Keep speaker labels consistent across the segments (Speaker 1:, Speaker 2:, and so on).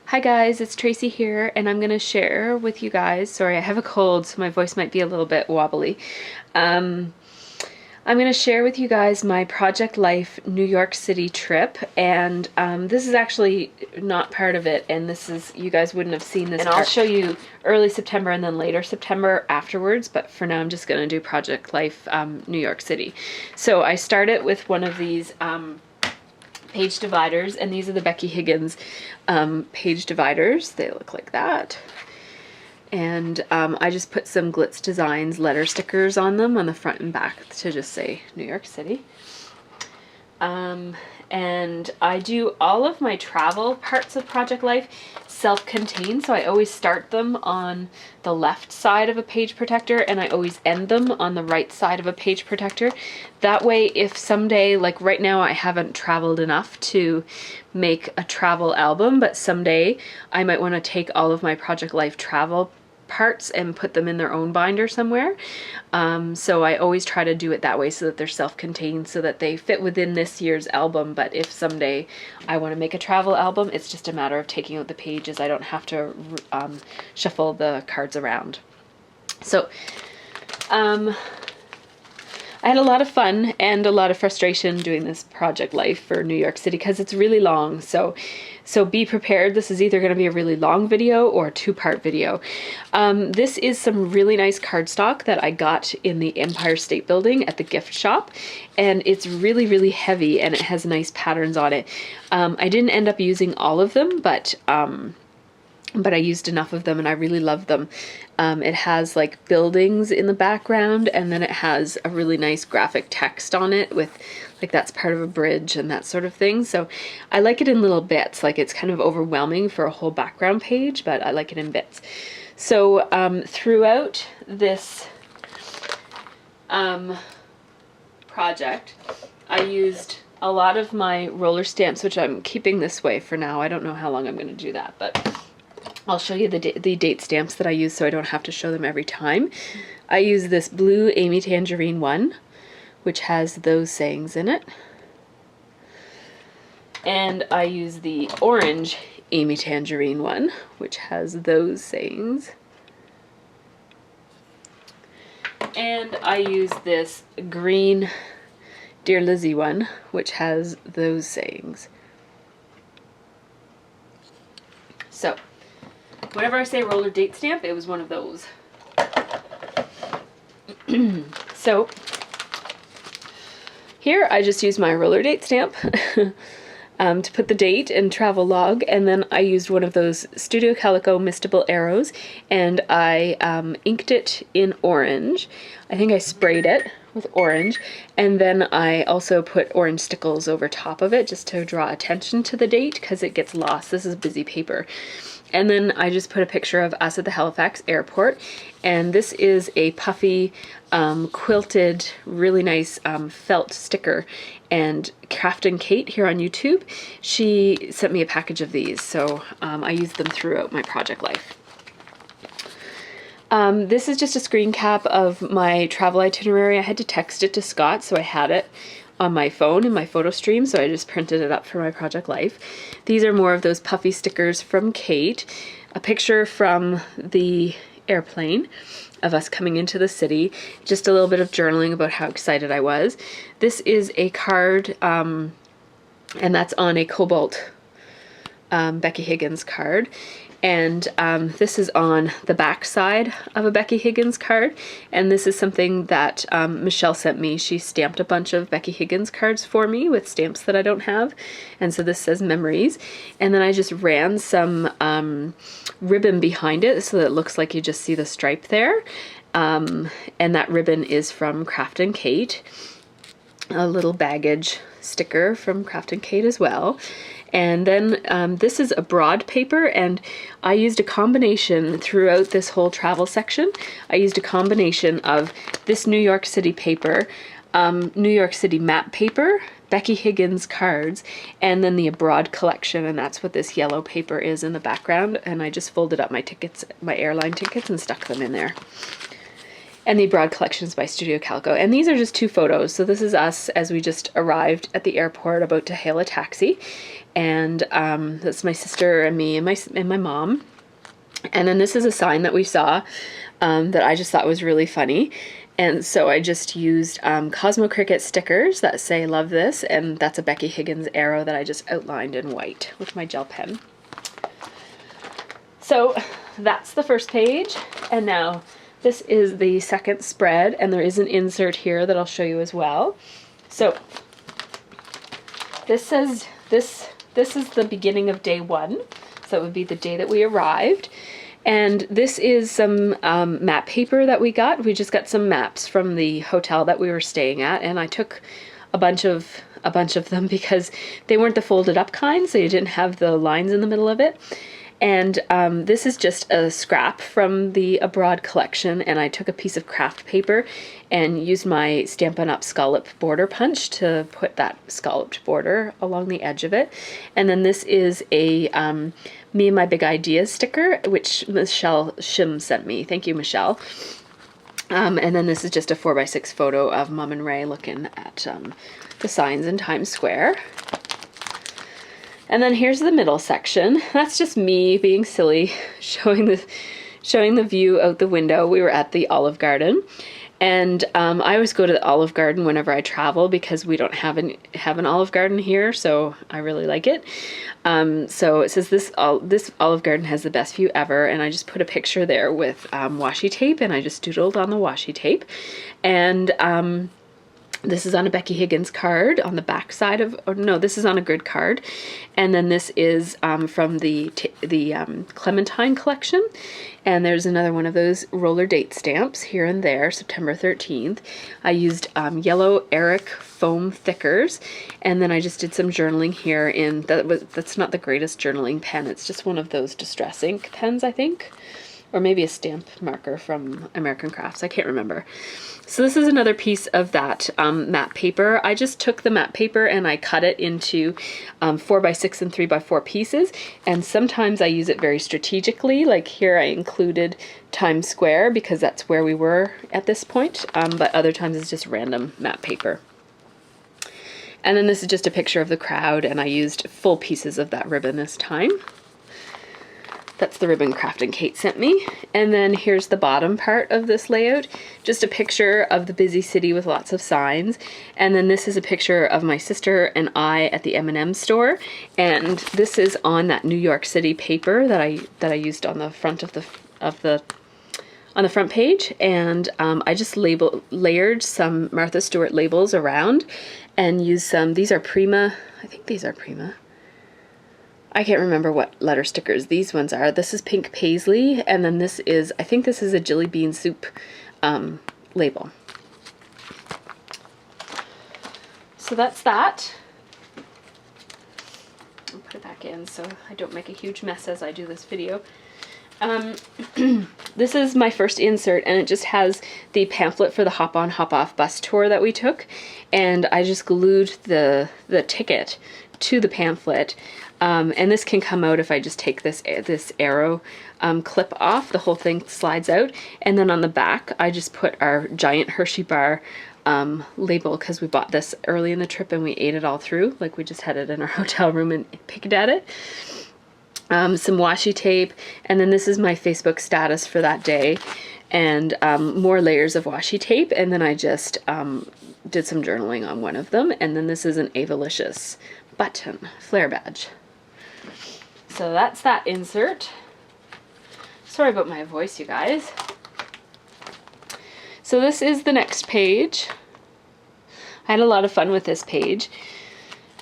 Speaker 1: Hi guys, it's Tracy here, and I'm going to share with you guys, sorry I have a cold so my voice might be a little bit wobbly. I'm going to share with you guys my Project Life New York City trip, and this is actually not part of it, and this is, you guys wouldn't have seen this. And I'll show you early September and then later September afterwards, but for now I'm just going to do Project Life New York City. So I started with one of these page dividers, and these are the Becky Higgins page dividers. They look like that. And I just put some Glitz Designs letter stickers on them on the front and back to just say New York City. And I do all of my travel parts of Project Life self-contained, so I always start them on the left side of a page protector and I always end them on the right side of a page protector. That way, if someday, like right now I haven't traveled enough to make a travel album, but someday I might want to take all of my Project Life travel parts and put them in their own binder somewhere. So I always try to do it that way so that they're self-contained, so that they fit within this year's album. But if someday I want to make a travel album, it's just a matter of taking out the pages. I don't have to shuffle the cards around. So I had a lot of fun and a lot of frustration doing this Project Life for New York City because it's really long. So be prepared. This is either going to be a really long video or a two-part video. This is some really nice cardstock that I got in the Empire State Building at the gift shop, and it's really, really heavy and it has nice patterns on it. I didn't end up using all of them, but I used enough of them and I really love them. It has like buildings in the background, and then it has a really nice graphic text on it with like that's part of a bridge and that sort of thing. So I like it in little bits. Like it's kind of overwhelming for a whole background page, but I like it in bits. So throughout this project, I used a lot of my roller stamps, which I'm keeping this way for now. I don't know how long I'm going to do that, but I'll show you the date stamps that I use so I don't have to show them every time. I use this blue Amy Tangerine one, which has those sayings in it. And I use the orange Amy Tangerine one, which has those sayings. And I use this green Dear Lizzie one, which has those sayings. So whenever I say roller date stamp, it was one of those. So here I just used my roller date stamp to put the date and travel log, and then I used one of those Studio Calico Mistable arrows, and I inked it in orange. I think I sprayed it with orange, and then I also put orange stickles over top of it just to draw attention to the date because it gets lost. This is busy paper. And then I just put a picture of us at the Halifax airport, and this is a puffy quilted really nice felt sticker, and Craftin' Kate here on YouTube, she sent me a package of these, so I used them throughout my Project Life. This is just a screen cap of my travel itinerary. I had to text it to Scott, so I had it on my phone in my photo stream, so I just printed it up for my Project Life. These are more of those puffy stickers from Kate, a picture from the airplane of us coming into the city, just a little bit of journaling about how excited I was. This is a card, and that's on a Cobalt Becky Higgins card. And this is on the back side of a Becky Higgins card, and this is something that Michelle sent me. She stamped a bunch of Becky Higgins cards for me with stamps that I don't have, and so this says memories. And then I just ran some ribbon behind it so that it looks like you just see the stripe there, and that ribbon is from Craftin' Kate, a little baggage sticker from Craftin' Kate as well. And then this is a broad paper, and I used a combination throughout this whole travel section. I used a combination of this New York City paper, New York City map paper, Becky Higgins cards, and then the Abroad collection, and that's what this yellow paper is in the background. And I just folded up my tickets, my airline tickets, and stuck them in there. And the Abroad collection is by Studio Calico. And these are just 2 photos. So this is us as we just arrived at the airport about to hail a taxi. And that's my sister and me and my mom. And then this is a sign that we saw that I just thought was really funny. And so I just used Cosmo Cricket stickers that say love this, and that's a Becky Higgins arrow that I just outlined in white with my gel pen. So that's the first page, and now this is the second spread, and there is an insert here that I'll show you as well. So this says this is the beginning of day 1, so it would be the day that we arrived. And this is some map paper that we got. We just got some maps from the hotel that we were staying at, and I took a bunch of them because they weren't the folded up kind, so you didn't have the lines in the middle of it. And this is just a scrap from the Abroad collection, and I took a piece of craft paper and used my Stampin' Up! Scallop border punch to put that scalloped border along the edge of it. And then this is a Me and My Big Ideas sticker, which Michelle Shim sent me. Thank you, Michelle. And then this is just a 4x6 photo of Mom and Ray looking at the signs in Times Square. And then here's the middle section. That's just me being silly, showing the view out the window. We were at the Olive Garden. And I always go to the Olive Garden whenever I travel because we don't have an Olive Garden here, so I really like it. So it says this Olive Garden has the best view ever, and I just put a picture there with washi tape, and I just doodled on the washi tape. And this is on a Becky Higgins card on the back side of, or no, this is on a grid card. And then this is from the Clementine collection. And there's another one of those roller date stamps here and there, September 13th. I used yellow Eric foam thickers, and then I just did some journaling here in, that's not the greatest journaling pen, it's just one of those distress ink pens, I think. Or maybe a stamp marker from American Crafts, I can't remember. So this is another piece of that matte paper. I just took the matte paper and I cut it into 4x6 and 3x4 pieces, and sometimes I use it very strategically. Like here I included Times Square because that's where we were at this point, but other times it's just random matte paper. And then this is just a picture of the crowd, and I used full pieces of that ribbon this time. That's the ribbon Craftin' Kate sent me. And then here's the bottom part of this layout. Just a picture of the busy city with lots of signs. And then this is a picture of my sister and I at the M&M store. And this is on that New York City paper that I used on the front of the front page. And I just layered some Martha Stewart labels around and used some, these are Prima, I think these are Prima. I can't remember what letter stickers these ones are. This is Pink Paisley, and then this is, I think this is a Jilly Bean Soup label. So that's that. I'll put it back in so I don't make a huge mess as I do this video. This is my first insert, and it just has the pamphlet for the Hop On Hop Off bus tour that we took, and I just glued the ticket to the pamphlet. And this can come out if I just take this arrow clip off. The whole thing slides out. And then on the back, I just put our giant Hershey bar label, because we bought this early in the trip and we ate it all through. Like we just had it in our hotel room and picked at it. Some washi tape. And then this is my Facebook status for that day. And more layers of washi tape. And then I just did some journaling on one of them. And then this is an Avalicious button flare badge. So that's that insert. Sorry about my voice, you guys. So this is the next page. I had a lot of fun with this page.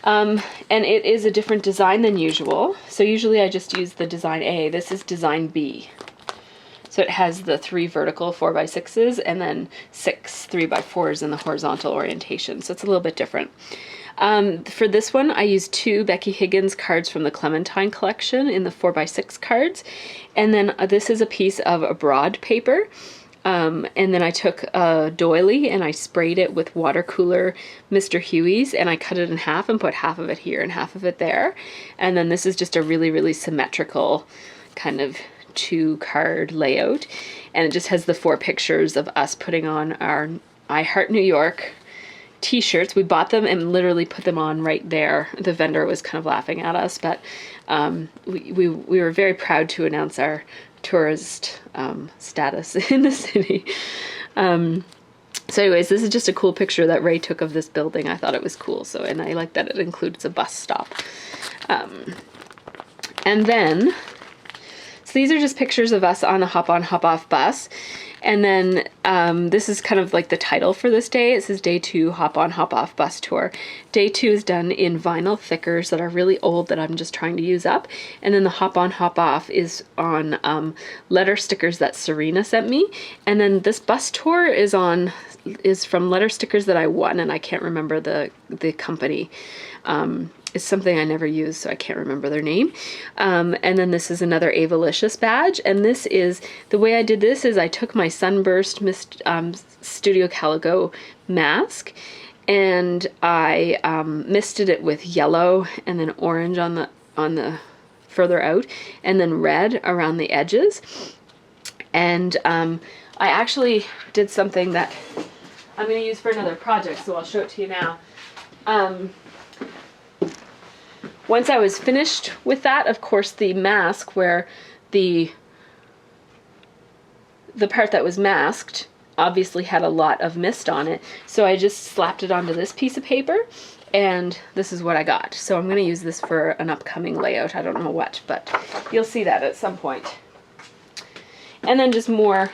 Speaker 1: And it is a different design than usual. So usually I just use the design A. This is design B. So it has the 3 vertical 4x6s and then 6 3x4s in the horizontal orientation. So it's a little bit different. For this one, I used 2 Becky Higgins cards from the Clementine collection in the 4x6 cards. And then this is a piece of Abroad paper. And then I took a doily and I sprayed it with water cooler Mr. Huey's, and I cut it in half and put half of it here and half of it there. And then this is just a really, really symmetrical kind of 2 card layout, and it just has the 4 pictures of us putting on our I Heart New York t-shirts. We bought them and literally put them on right there. The vendor was kind of laughing at us, but we were very proud to announce our tourist status in the city. So anyways, this is just a cool picture that Ray took of this building. I thought it was cool. So, and I like that it includes a bus stop. And then, so these are just pictures of us on a hop on, hop off bus. And then this is kind of like the title for this day. It says day 2, hop on, hop off bus tour. Day 2 is done in vinyl thickers that are really old that I'm just trying to use up. And then the hop on, hop off is on letter stickers that Serena sent me. And then this bus tour is from letter stickers that I won, and I can't remember the company. It's something I never used, so I can't remember their name. And then this is another Avalicious badge. And this is, the way I did this is I took my Sunburst Studio Calico mask, and I misted it with yellow and then orange on the further out, and then red around the edges. And I actually did something that I'm going to use for another project, so I'll show it to you now. Once I was finished with that, of course, the mask where the part that was masked obviously had a lot of mist on it. So I just slapped it onto this piece of paper, and this is what I got. So I'm going to use this for an upcoming layout. I don't know what, but you'll see that at some point. And then just more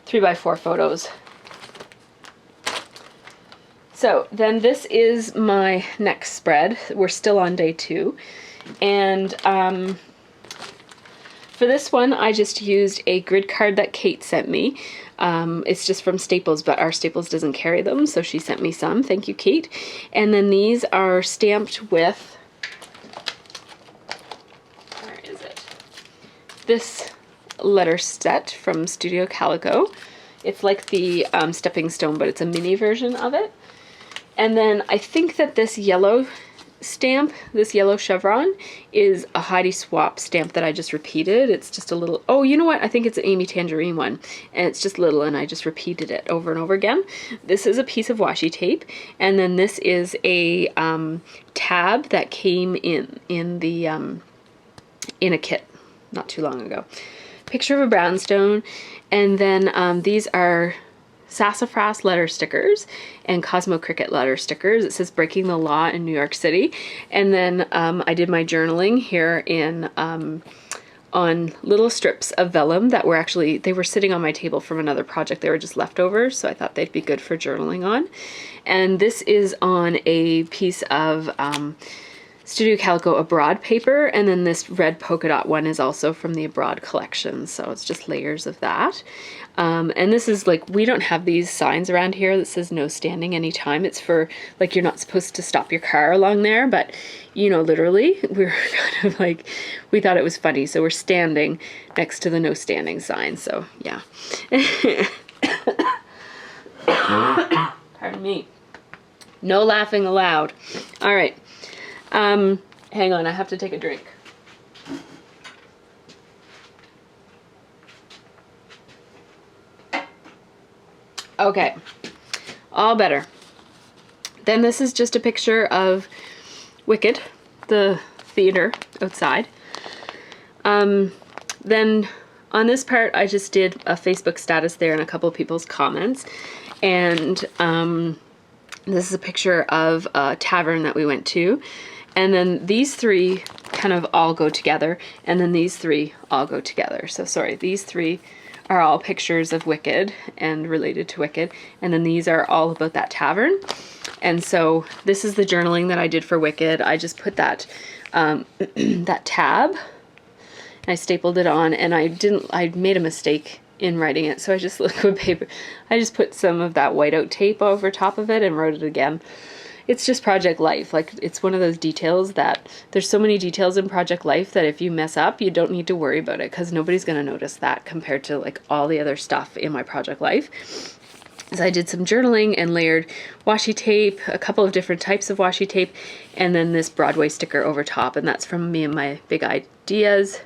Speaker 1: 3x4 photos. So then this is my next spread. We're still on day 2. And for this one, I just used a grid card that Kate sent me. It's just from Staples, but our Staples doesn't carry them, so she sent me some. Thank you, Kate. And then these are stamped with, where is it? This letter set from Studio Calico. It's like the stepping stone, but it's a mini version of it. And then I think that this yellow stamp, this yellow chevron, is a Heidi Swap stamp that I just repeated. It's just a little, oh, you know what? I think it's an Amy Tangerine one, and it's just little, and I just repeated it over and over again. This is a piece of washi tape, and then this is a tab that came in a kit not too long ago. Picture of a brownstone, and then these are Sassafras letter stickers and Cosmo Cricket letter stickers. It says Breaking the Law in New York City. And then I did my journaling here in on little strips of vellum that were actually, they were sitting on my table from another project. They were just leftovers, so I thought they'd be good for journaling on. And this is on a piece of Studio Calico Abroad paper, and then this red polka dot one is also from the Abroad collection, so it's just layers of that. And this is like, we don't have these signs around here that says no standing anytime. It's for, like, you're not supposed to stop your car along there, but, you know, literally, we were kind of like, we thought it was funny, so we're standing next to the no standing sign, so yeah. Pardon me. No laughing allowed. All right. Hang on, I have to take a drink. Okay, all better. Then this is just a picture of Wicked, the theater outside. Then on this part, I just did a Facebook status there and a couple of people's comments. And this is a picture of a tavern that we went to. And then these three kind of all go together, and then these three all go together. So sorry, these three are all pictures of Wicked and related to Wicked, and then these are all about that tavern. And so this is the journaling that I did for Wicked. I just put that that tab, and I stapled it on, and I made a mistake in writing it, so I just liquid paper. I just put some of that whiteout tape over top of it and wrote it again. It's just Project Life. Like, it's one of those details that there's so many details in Project Life that if you mess up, you don't need to worry about it, because nobody's going to notice that compared to like all the other stuff in my Project Life. So I did some journaling and layered washi tape, a couple of different types of washi tape, and then this Broadway sticker over top, and that's from me and my big ideas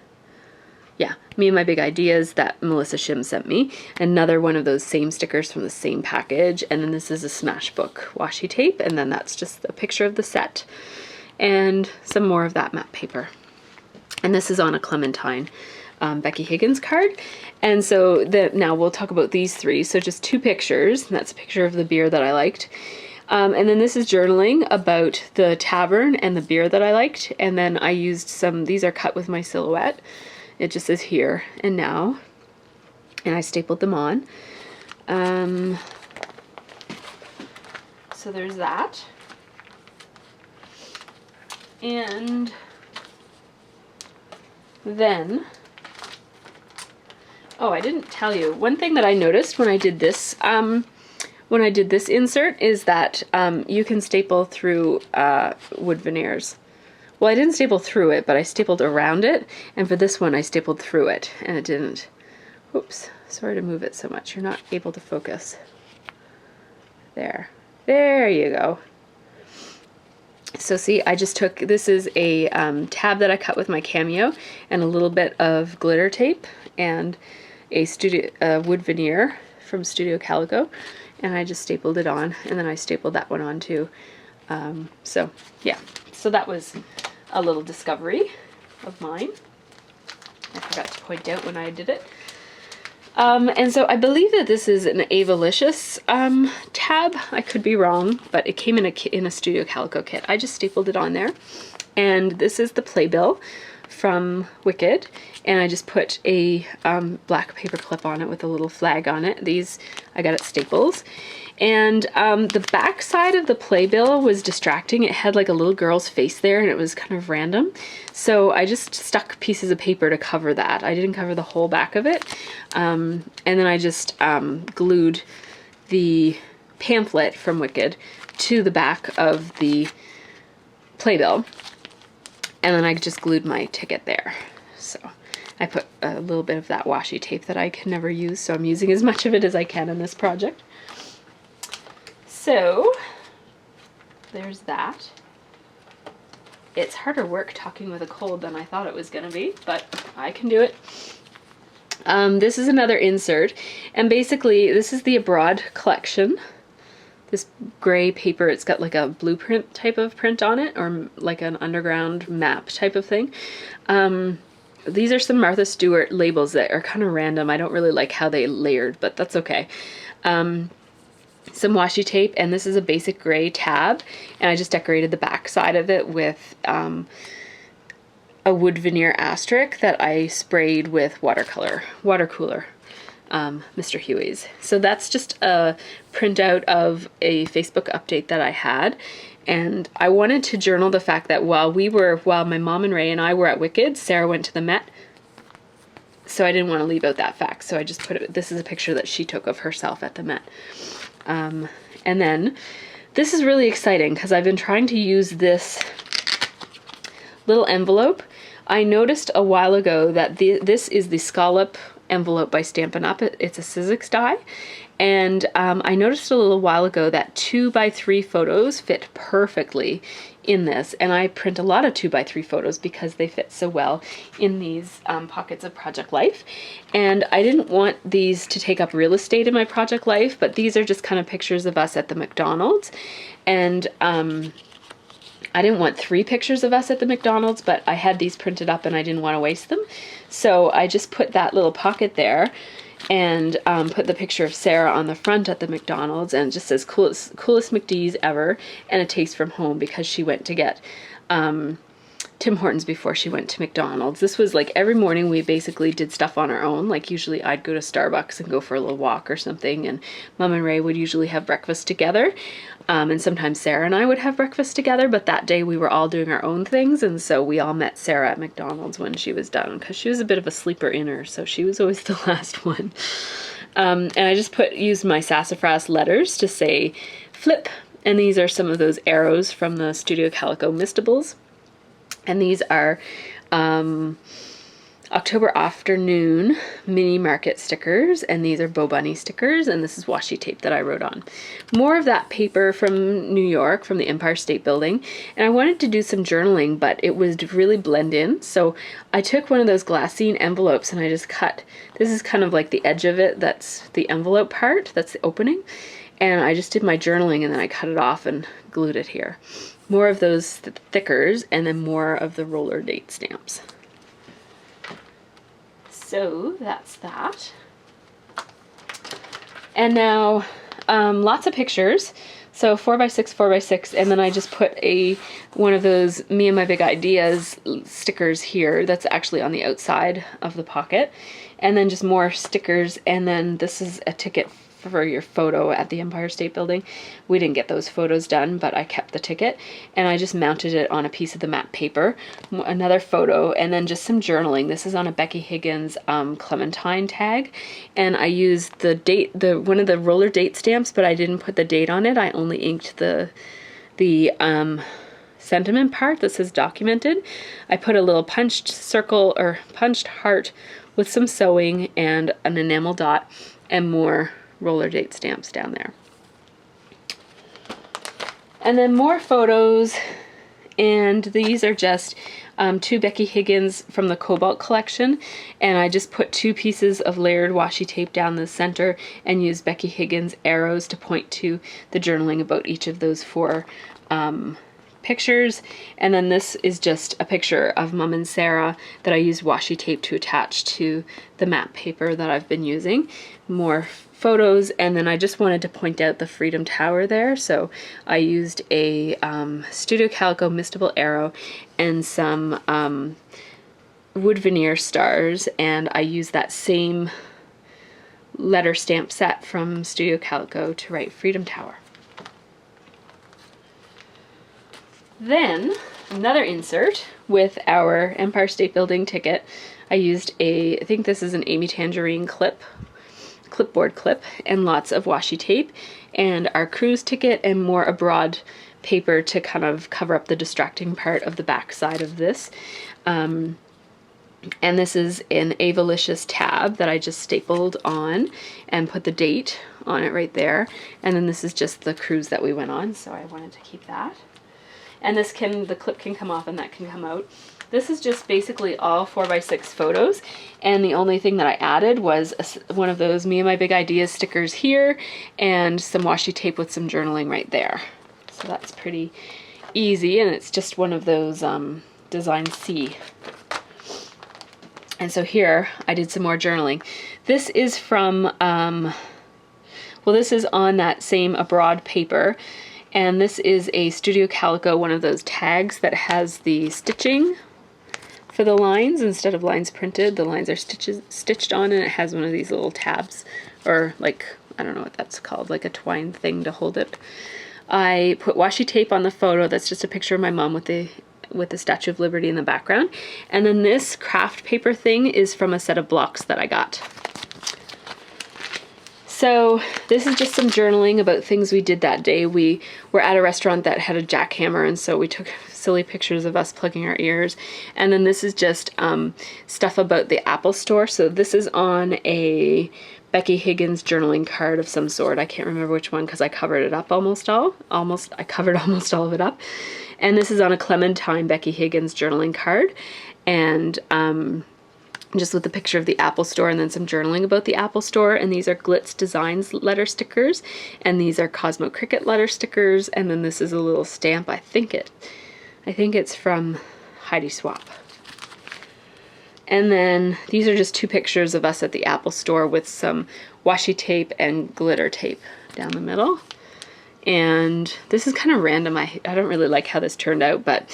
Speaker 1: yeah, Me and My Big Ideas that Melissa Shim sent me. Another one of those same stickers from the same package. And then this is a Smash Book washi tape. And then that's just a picture of the set. And some more of that matte paper. And this is on a Clementine Becky Higgins card. And so now we'll talk about these three. So just two pictures. And that's a picture of the beer that I liked. And then this is journaling about the tavern and the beer that I liked. And then I used these are cut with my silhouette. It just says here and now. And I stapled them on. So there's that. And then, oh, I didn't tell you. One thing that I noticed when I did this insert is that you can staple through wood veneers. Well, I didn't staple through it, but I stapled around it. And for this one, I stapled through it, and it didn't. Oops, sorry to move it so much. You're not able to focus. There. There you go. So see, I just took, this is a tab that I cut with my Cameo and a little bit of glitter tape and a wood veneer from Studio Calico, and I just stapled it on, and then I stapled that one on too. So yeah, so that was a little discovery of mine. I forgot to point out when I did it. And so I believe that this is an Avalicious tab. I could be wrong, but it came in a Studio Calico kit. I just stapled it on there. And this is the playbill from Wicked. And I just put a black paper clip on it with a little flag on it. These I got at Staples. And the back side of the playbill was distracting. It had like a little girl's face there, and it was kind of random. So I just stuck pieces of paper to cover that. I didn't cover the whole back of it. And then I just glued the pamphlet from Wicked to the back of the playbill. And then I just glued my ticket there. So I put a little bit of that washi tape that I can never use, so I'm using as much of it as I can in this project. So there's that. It's harder work talking with a cold than I thought it was going to be, but I can do it. This is another insert, and basically this is the Abroad collection. This gray paper, it's got like a blueprint type of print on it, or like an underground map type of thing. These are some Martha Stewart labels that are kind of random. I don't really like how they layered, but that's okay. Some washi tape, and this is a basic gray tab, and I just decorated the back side of it with a wood veneer asterisk that I sprayed with water cooler, Mr. Huey's. So that's just a printout of a Facebook update that I had, and I wanted to journal the fact that while my mom and Ray and I were at Wicked, Sarah went to the Met. So I didn't want to leave out that fact, so I just put it, this is a picture that she took of herself at the Met. And then this is really exciting because I've been trying to use this little envelope. I noticed a while ago that this is the Scalloped Envelope by Stampin' Up. It's a Sizzix die. And I noticed a little while ago that 2x3 photos fit perfectly in this, and I print a lot of 2x3 photos because they fit so well in these pockets of Project Life. And I didn't want these to take up real estate in my Project Life, but these are just kind of pictures of us at the McDonald's. And I didn't want 3 pictures of us at the McDonald's, but I had these printed up and I didn't want to waste them. So I just put that little pocket there and put the picture of Sarah on the front at the McDonald's, and it just says coolest McD's ever, and a taste from home, because she went to get Tim Hortons before she went to McDonald's. This was like every morning we basically did stuff on our own. Like usually I'd go to Starbucks and go for a little walk or something, and Mom and Ray would usually have breakfast together. And sometimes Sarah and I would have breakfast together, but that day we were all doing our own things, and so we all met Sarah at McDonald's when she was done, because she was a bit of a sleeper inner, so she was always the last one. And I just used my sassafras letters to say flip, and these are some of those arrows from the Studio Calico Mistables. And these are, October Afternoon mini market stickers, and these are Bo Bunny stickers, and this is washi tape that I wrote on. More of that paper from New York, from the Empire State Building, and I wanted to do some journaling, but it would really blend in, so I took one of those glassine envelopes and I just cut, this is kind of like the edge of it, that's the envelope part, that's the opening, and I just did my journaling and then I cut it off and glued it here. More of those stickers, and then more of the roller date stamps. So that's that. And now lots of pictures. So 4x6, 4x6, and then I just put one of those Me and My Big Ideas stickers here that's actually on the outside of the pocket. And then just more stickers, and then this is a ticket for your photo at the Empire State Building. We didn't get those photos done, but I kept the ticket, and I just mounted it on a piece of the matte paper. Another photo, and then just some journaling. This is on a Becky Higgins Clementine tag, and I used the date, one of the roller date stamps, but I didn't put the date on it. I only inked the sentiment part that says documented. I put a little punched circle or punched heart with some sewing and an enamel dot and more roller date stamps down there. And then more photos, and these are just two Becky Higgins from the Cobalt collection, and I just put 2 pieces of layered washi tape down the center and used Becky Higgins arrows to point to the journaling about each of those 4 pictures. And then this is just a picture of Mom and Sarah that I used washi tape to attach to the matte paper that I've been using. More photos, and then I just wanted to point out the Freedom Tower there, so I used a Studio Calico Mistable arrow and some wood veneer stars, and I used that same letter stamp set from Studio Calico to write Freedom Tower. Then another insert with our Empire State Building ticket. I used I think this is an Amy Tangerine clipboard clip, and lots of washi tape, and our cruise ticket, and more abroad paper to kind of cover up the distracting part of the back side of this. And this is an Avalicious tab that I just stapled on and put the date on it right there. And then this is just the cruise that we went on, so I wanted to keep that. And this the clip can come off and that can come out. This is just basically all 4x6 photos, and the only thing that I added was one of those Me and My Big Ideas stickers here, and some washi tape with some journaling right there. So that's pretty easy, and it's just one of those Design C. And so here I did some more journaling. This is from, well, this is on that same Abroad paper, and this is a Studio Calico, one of those tags that has the stitching for the lines. Instead of lines printed, the lines are stitched on, and it has one of these little tabs, or like, I don't know what that's called, like a twine thing to hold it. I put washi tape on the photo. That's just a picture of my mom with the Statue of Liberty in the background. And then this craft paper thing is from a set of blocks that I got. So this is just some journaling about things we did that day. We were at a restaurant that had a jackhammer, and so we took silly pictures of us plugging our ears. And then this is just stuff about the Apple Store. So this is on a Becky Higgins journaling card of some sort. I can't remember which one because I covered it up I covered almost all of it up. And this is on a Clementine Becky Higgins journaling card. And just with the picture of the Apple Store, and then some journaling about the Apple Store. And these are Glitz Designs letter stickers, and these are Cosmo Cricket letter stickers. And then this is a little stamp. I think it's from Heidi Swap. And then these are just 2 pictures of us at the Apple Store with some washi tape and glitter tape down the middle. And this is kind of random. I don't really like how this turned out, but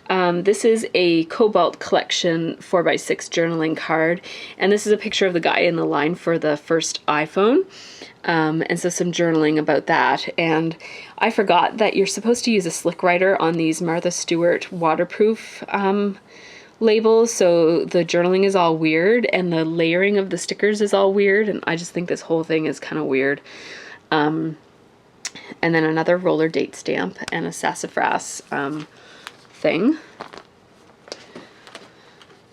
Speaker 1: this is a Cobalt collection 4x6 journaling card, and this is a picture of the guy in the line for the first iPhone, and so some journaling about that. And I forgot that you're supposed to use a slick writer on these Martha Stewart waterproof labels, so the journaling is all weird and the layering of the stickers is all weird, and I just think this whole thing is kind of weird. And then another roller date stamp and a sassafras thing.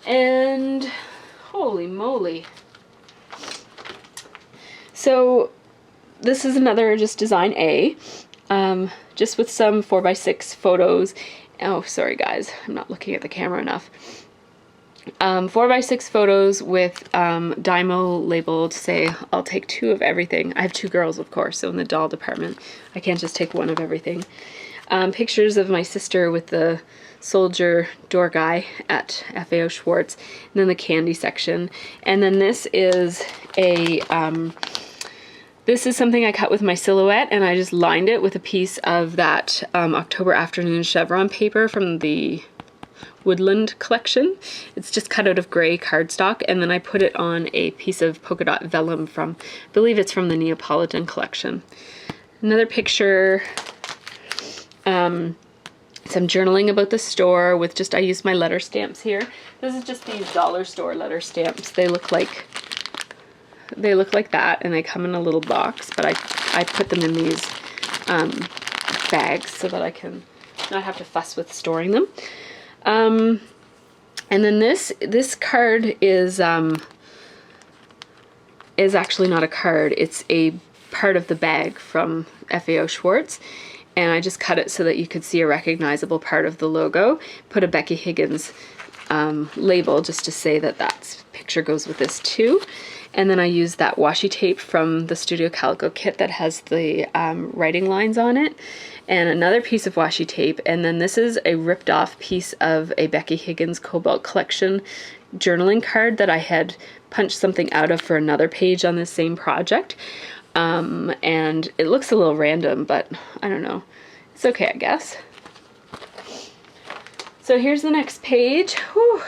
Speaker 1: And moly. So this is another just design A, just with some 4x6 photos. Oh, sorry guys, I'm not looking at the camera enough. 4x6 photos with Dymo labeled, say I'll take 2 of everything. I have 2 girls, of course, so in the doll department I can't just take 1 of everything. Pictures of my sister with the soldier door guy at FAO Schwartz, and then the candy section. And then this is a this is something I cut with my silhouette, and I just lined it with a piece of that October Afternoon chevron paper from the Woodland collection. It's just cut out of gray cardstock, and then I put it on a piece of polka dot vellum from, I believe it's from the Neapolitan collection. Another picture, some journaling about the store with just, I used my letter stamps here. This is just these dollar store letter stamps. They look like that, and they come in a little box, but I put them in these bags so that I can not have to fuss with storing them. And then this card is actually not a card. It's a part of the bag from FAO Schwartz, and I just cut it so that you could see a recognizable part of the logo. Put a Becky Higgins label just to say that that picture goes with this too. And then I used that washi tape from the Studio Calico kit that has the writing lines on it, and another piece of washi tape. And then this is a ripped off piece of a Becky Higgins Cobalt collection journaling card that I had punched something out of for another page on this same project. And it looks a little random, but I don't know. It's okay, I guess. So here's the next page. Whew.